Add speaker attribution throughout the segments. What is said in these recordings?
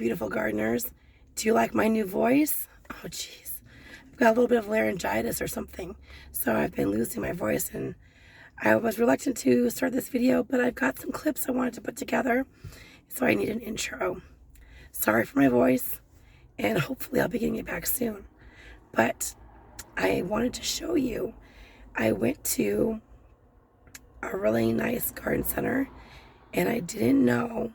Speaker 1: beautiful gardeners. Do you like my new voice? Oh, jeez. I've got a little bit of laryngitis or something, so I've been losing my voice, and I was reluctant to start this video, but I've got some clips I wanted to put together, so I need an intro. Sorry for my voice, and hopefully I'll be getting it back soon. But I wanted to show you, I went to a really nice garden center, and I didn't know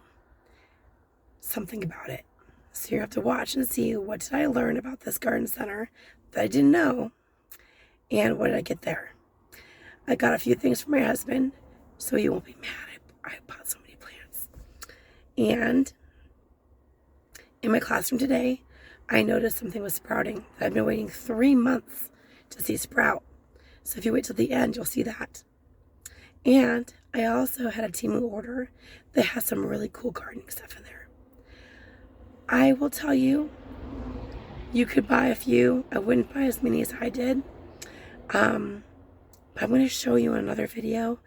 Speaker 1: something about it. So you have to watch and see, what did I learn about this garden center that I didn't know, and what did I get there. I got a few things for my husband, so he won't be mad. I bought so many plants. And in my classroom today, I noticed something was sprouting that I've been waiting 3 months to see sprout. So if you wait till the end, you'll see that. And I also had a Temu order that has some really cool gardening stuff in there. I will tell you, you could buy a few. I wouldn't buy as many as I did. But I'm going to show you in another video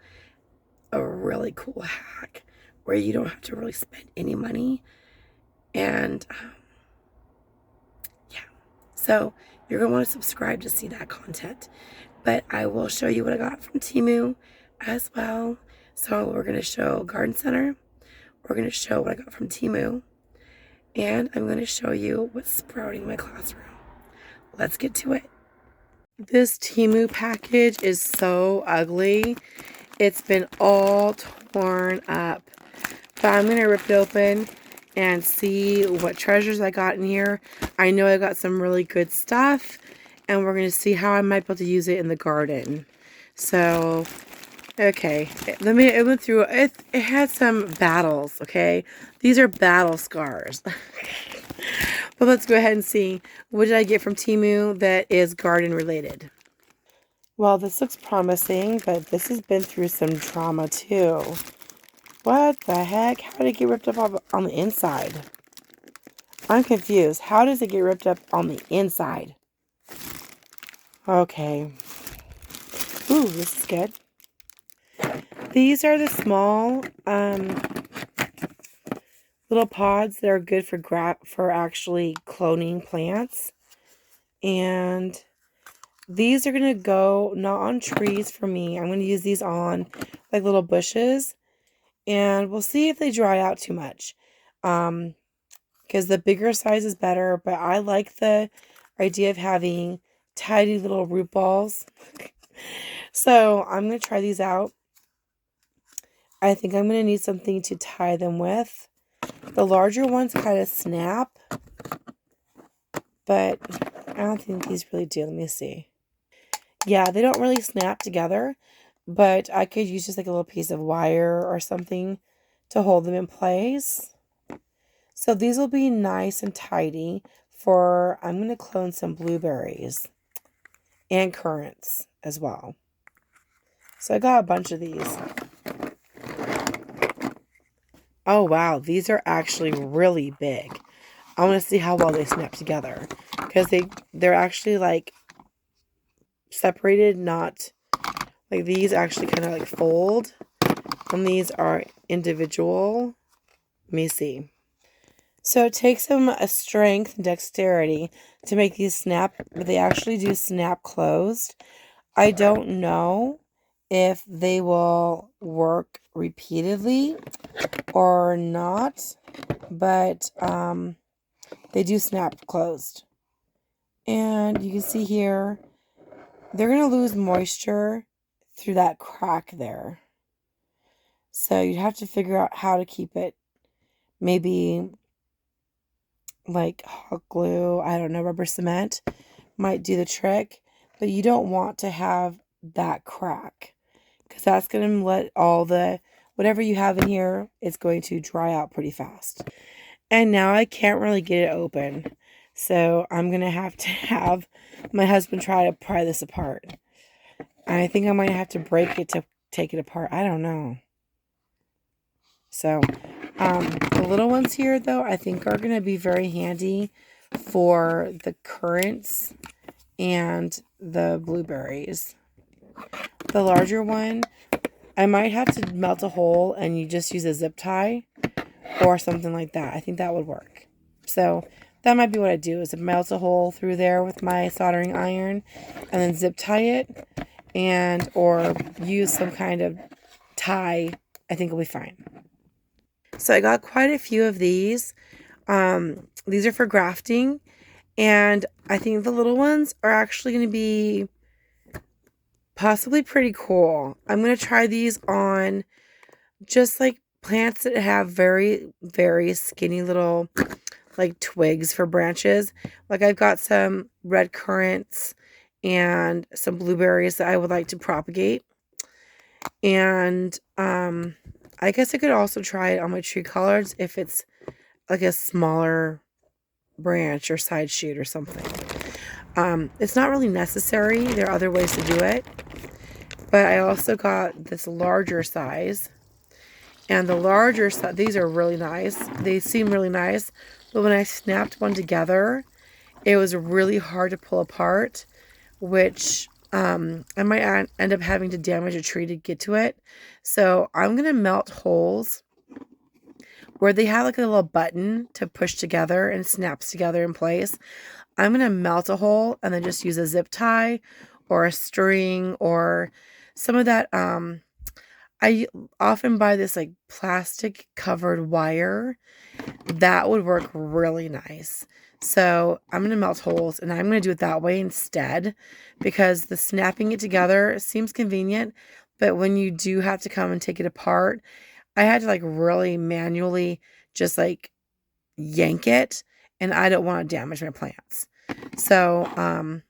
Speaker 1: a really cool hack where you don't have to really spend any money. And yeah, so you're going to want to subscribe to see that content. But I will show you what I got from Temu as well. So we're going to show Garden Center. We're going to show what I got from Temu. And I'm going to show you what's sprouting in my classroom. Let's get to it. This Temu package is so ugly. It's been all torn up. But I'm going to rip it open and see what treasures I got in here. I know I got some really good stuff, and we're going to see how I might be able to use it in the garden. So, okay, it went through, it had some battles, okay? These are battle scars. But let's go ahead and see, what did I get from Temu that is garden related? Well, this looks promising, but this has been through some drama too. What the heck? How did it get ripped up on the inside? I'm confused. How does it get ripped up on the inside? Okay. Ooh, this is good. These are the small little pods that are good for actually cloning plants. And these are going to go not on trees for me. I'm going to use these on like little bushes. And we'll see if they dry out too much. Because the bigger size is better. But I like the idea of having tiny little root balls. So I'm going to try these out. I think I'm going to need something to tie them with. The larger ones kind of snap. But I don't think these really do. Let me see. Yeah, they don't really snap together. But I could use just like a little piece of wire or something to hold them in place. So these will be nice and tidy for, I'm going to clone some blueberries and currants as well. So I got a bunch of these. Oh wow, these are actually really big. I want to see how well they snap together. Because they're actually like separated, not like these actually kind of like fold. And these are individual. Let me see. So it takes some strength and dexterity to make these snap, but they actually do snap closed. I don't know if they will work repeatedly or not, but they do snap closed. And you can see here, they're going to lose moisture through that crack there. So you'd have to figure out how to keep it, maybe like hot glue, I don't know, rubber cement might do the trick, but you don't want to have that crack because that's going to let all the, whatever you have in here, it's going to dry out pretty fast. And now I can't really get it open, so I'm going to have my husband try to pry this apart. I think I might have to break it to take it apart. I don't know. So, the little ones here, though, I think are going to be very handy for the currants and the blueberries. The larger one, I might have to melt a hole and you just use a zip tie or something like that. I think that would work. So that might be what I do, is melt a hole through there with my soldering iron and then zip tie it, and or use some kind of tie. I think it'll be fine. So I got quite a few of these. These are for grafting, and I think the little ones are actually going to be possibly pretty cool. I'm going to try these on just like plants that have very, very skinny little like twigs for branches. Like I've got some red currants and some blueberries that I would like to propagate. And I guess I could also try it on my tree collards if it's like a smaller branch or side shoot or something. It's not really necessary. There are other ways to do it. But I also got this larger size. And the larger size, these are really nice. They seem really nice. But when I snapped one together, it was really hard to pull apart, which I might end up having to damage a tree to get to it. So I'm going to melt holes where they have like a little button to push together and snaps together in place. I'm going to melt a hole and then just use a zip tie or a string or some of that. I often buy this like plastic covered wire. That would work really nice. So I'm going to melt holes and I'm going to do it that way instead, because the snapping it together seems convenient. But when you do have to come and take it apart, I had to like really manually just like yank it, and I don't want to damage my plants. So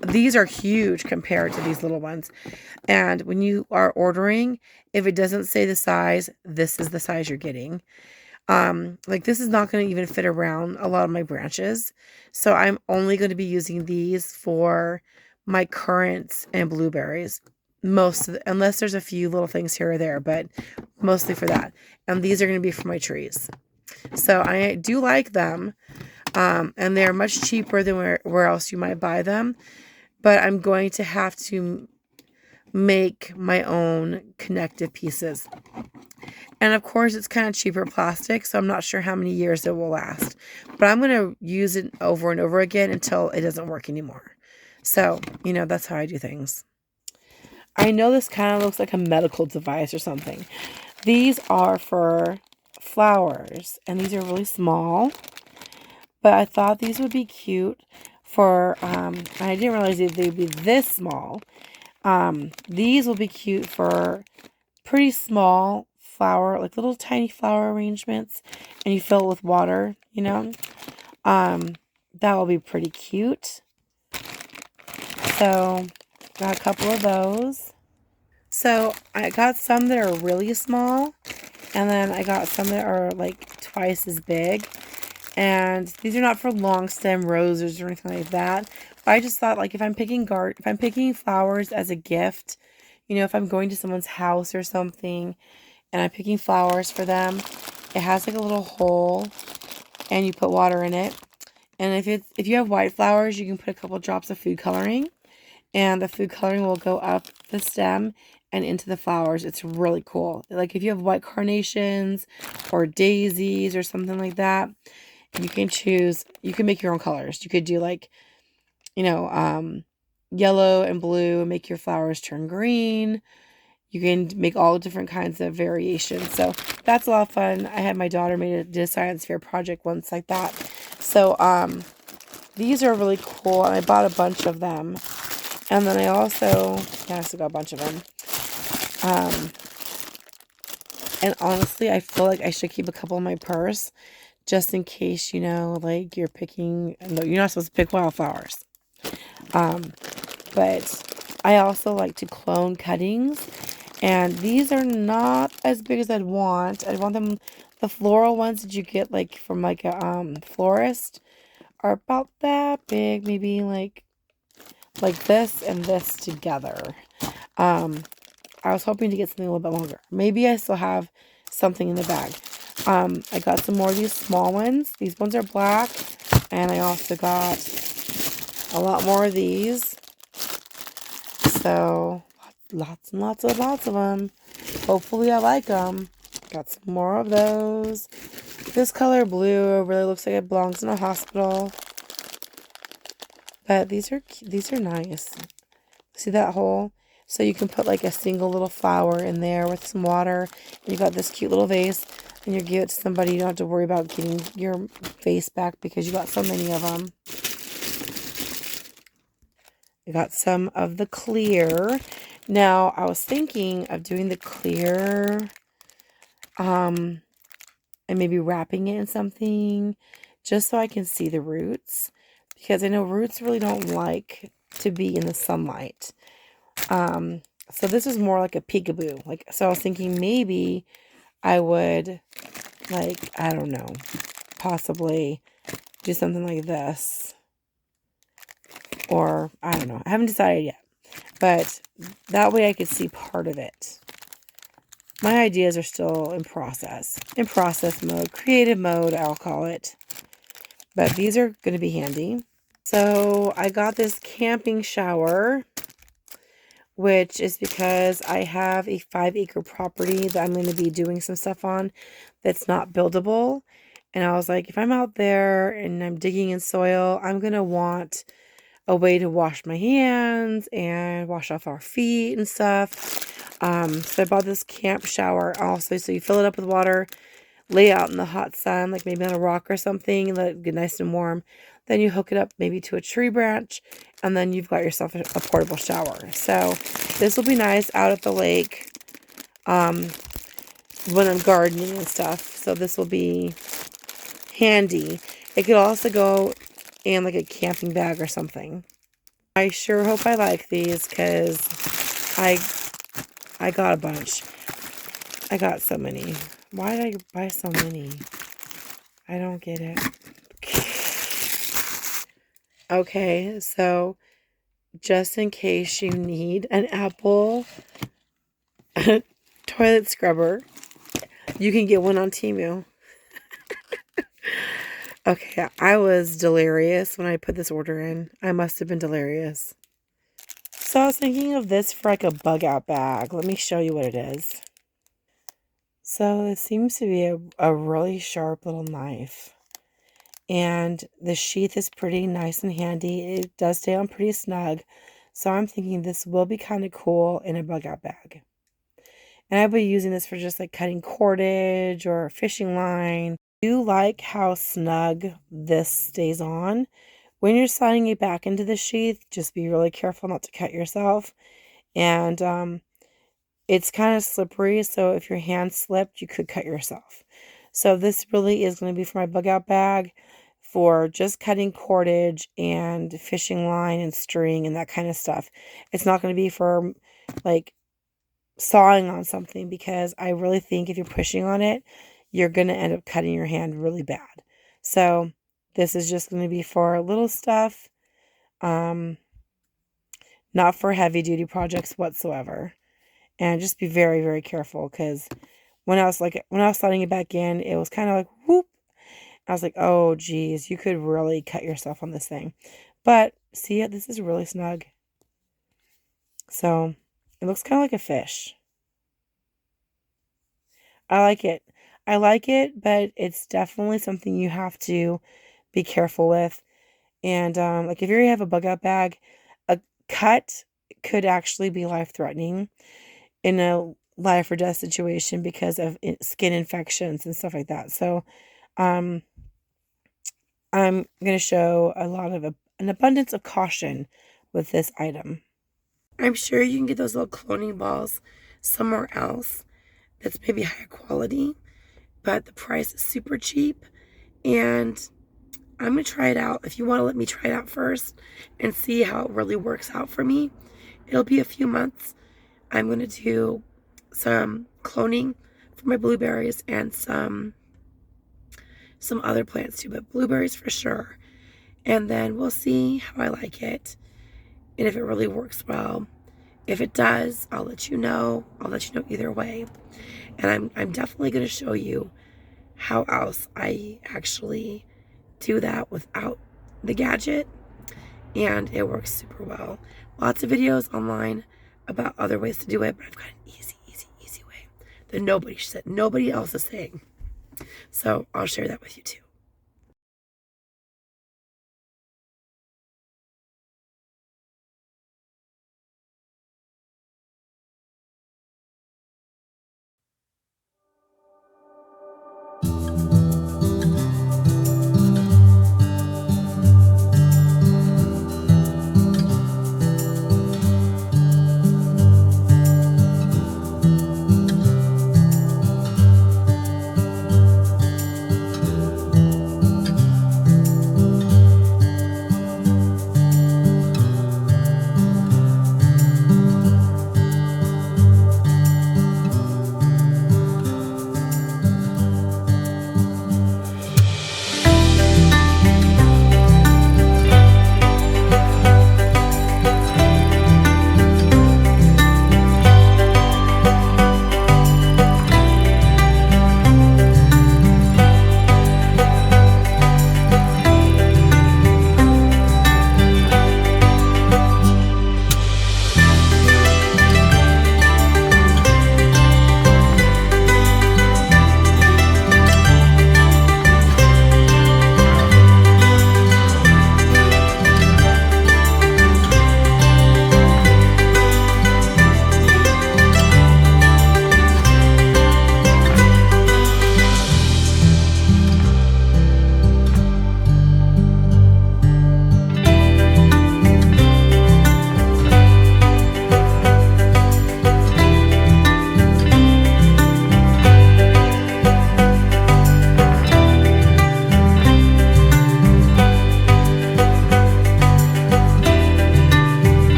Speaker 1: these are huge compared to these little ones. And when you are ordering, if it doesn't say the size, this is the size you're getting. Like this is not going to even fit around a lot of my branches. So I'm only going to be using these for my currants and blueberries. Unless there's a few little things here or there, but mostly for that. And these are going to be for my trees. So I do like them. And they're much cheaper than where else you might buy them. But I'm going to have to make my own connective pieces. And of course, it's kind of cheaper plastic, so I'm not sure how many years it will last. But I'm going to use it over and over again until it doesn't work anymore. So, that's how I do things. I know this kind of looks like a medical device or something. These are for flowers, and these are really small. But I thought these would be cute for, I didn't realize they'd be this small. These will be cute for pretty small flower, like little tiny flower arrangements, and you fill it with water, that will be pretty cute. So got a couple of those. So I got some that are really small, and then I got some that are like twice as big. And these are not for long stem roses or anything like that. But I just thought, like, if I'm picking flowers as a gift, if I'm going to someone's house or something and I'm picking flowers for them, it has like a little hole and you put water in it. And if you have white flowers, you can put a couple drops of food coloring, and the food coloring will go up the stem and into the flowers. It's really cool. Like if you have white carnations or daisies or something like that, you can make your own colors. You could do like, yellow and blue and make your flowers turn green. You can make all different kinds of variations. So that's a lot of fun. I had my daughter did a science fair project once like that. So these are really cool, and I bought a bunch of them. And then I still got a bunch of them. And honestly, I feel like I should keep a couple in my purse just in case, like you're not supposed to pick wildflowers. But I also like to clone cuttings, and these are not as big as I'd want. I'd want them, the floral ones that you get like from like a florist are about that big, maybe like this and this together. I was hoping to get something a little bit longer. Maybe I still have something in the bag. I got some more of these small ones. These ones are black. And I also got a lot more of these. So, lots and lots of them. Hopefully I like them. Got some more of those. This color blue really looks like it belongs in a hospital. But these are nice. See that hole? So you can put like a single little flower in there with some water. And you got this cute little vase. And you give it to somebody. You don't have to worry about getting your vase back because you got so many of them. I got some of the clear. Now, I was thinking of doing the clear and maybe wrapping it in something just so I can see the roots. Because I know roots really don't like to be in the sunlight. So this is more like a peekaboo. Like, so I was thinking maybe I would, like, I don't know, possibly do something like this. Or, I don't know. I haven't decided yet. But that way I could see part of it. My ideas are still in process. In process mode. Creative mode, I'll call it. But these are going to be handy. So I got this camping shower, which is because I have a 5-acre property that I'm going to be doing some stuff on that's not buildable. And I was like, if I'm out there and I'm digging in soil, I'm going to want a way to wash my hands and wash off our feet and stuff. So I bought this camp shower also. So you fill it up with water, lay it out in the hot sun, like maybe on a rock or something, and let it get nice and warm. Then you hook it up maybe to a tree branch, and then you've got yourself a portable shower. So this will be nice out at the lake when I'm gardening and stuff. So this will be handy. It could also go in like a camping bag or something. I sure hope I like these because I got a bunch. I got so many. Why did I buy so many? I don't get it. Okay, so just in case you need an Apple toilet scrubber, you can get one on Temu. Okay, I was delirious when I put this order in. I must have been delirious. So I was thinking of this for like a bug out bag. Let me show you what it is. So it seems to be a really sharp little knife. And the sheath is pretty nice and handy. It does stay on pretty snug. So I'm thinking this will be kind of cool in a bug out bag. And I'll be using this for just like cutting cordage or fishing line. I do like how snug this stays on. When you're sliding it back into the sheath, just be really careful not to cut yourself. And it's kind of slippery, so if your hand slipped, you could cut yourself. So this really is going to be for my bug out bag for just cutting cordage and fishing line and string and that kind of stuff. It's not going to be for like sawing on something because I really think if you're pushing on it, you're going to end up cutting your hand really bad. So this is just going to be for little stuff, not for heavy duty projects whatsoever. And just be very, very careful because when I was sliding it back in, it was kind of like whoop. I was like, oh geez, you could really cut yourself on this thing. But see, this is really snug. So it looks kind of like a fish. I like it. I like it, but it's definitely something you have to be careful with. And like if you have a bug out bag, a cut could actually be life-threatening in a life or death situation because of skin infections and stuff like that. So I'm going to show a lot of an abundance of caution with this item. I'm sure you can get those little cloning balls somewhere else that's maybe higher quality, but the price is super cheap. And I'm going to try it out. If you want to let me try it out first and see how it really works out for me, it'll be a few months. I'm going to do some cloning for my blueberries and some other plants too, but blueberries for sure. And then we'll see how I like it and if it really works well. If it does, I'll let you know. I'll let you know either way. And I'm definitely going to show you how else I actually do that without the gadget. And it works super well. Lots of videos online about other ways to do it, but I've got an easy way that nobody else is saying. So I'll share that with you too.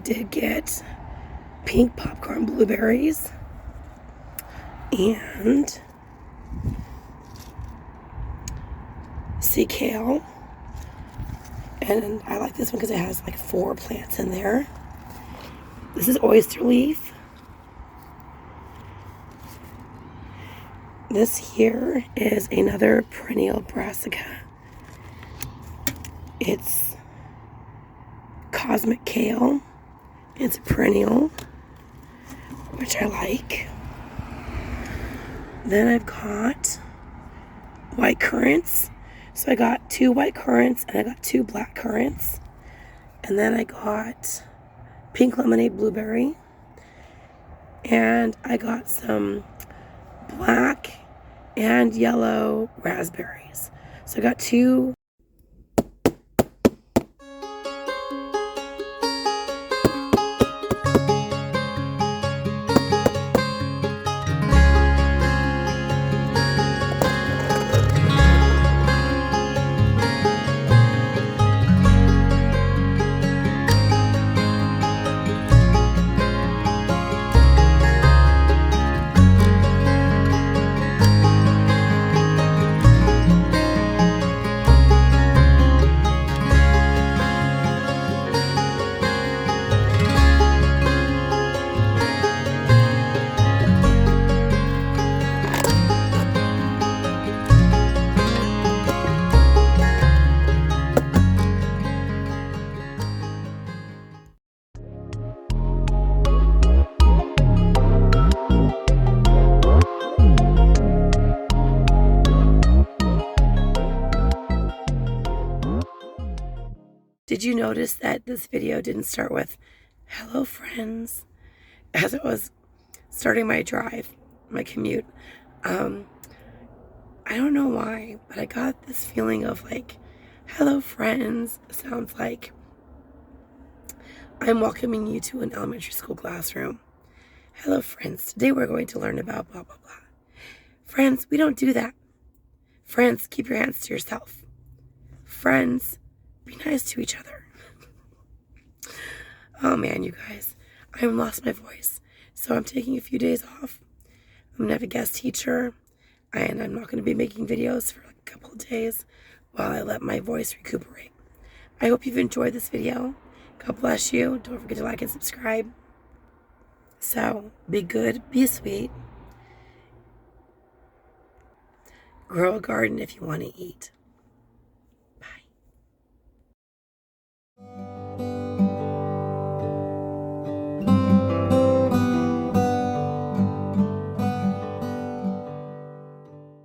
Speaker 1: did get pink popcorn blueberries and sea kale. And I like this one because it has like 4 plants in there. This is oyster leaf. This here is another perennial brassica. It's cosmic kale. It's a perennial, which I like. Then I've got white currants. So I got 2 white currants and I got 2 black currants. And then I got pink lemonade blueberry. And I got some black and yellow raspberries. So I got 2. Did you notice that this video didn't start with hello friends as it was starting my drive, my commute? I don't know why, but I got this feeling of like hello friends sounds like I'm welcoming you to an elementary school classroom. Hello friends, today we're going to learn about blah blah blah. Friends, we don't do that. Friends, keep your hands to yourself. Friends, be nice to each other. Oh man, you guys, I've lost my voice. So I'm taking a few days off. I'm going to have a guest teacher, and I'm not going to be making videos for like a couple of days while I let my voice recuperate. I hope you've enjoyed this video. God bless you. Don't forget to like and subscribe. So, be good, be sweet. Grow a garden if you want to eat.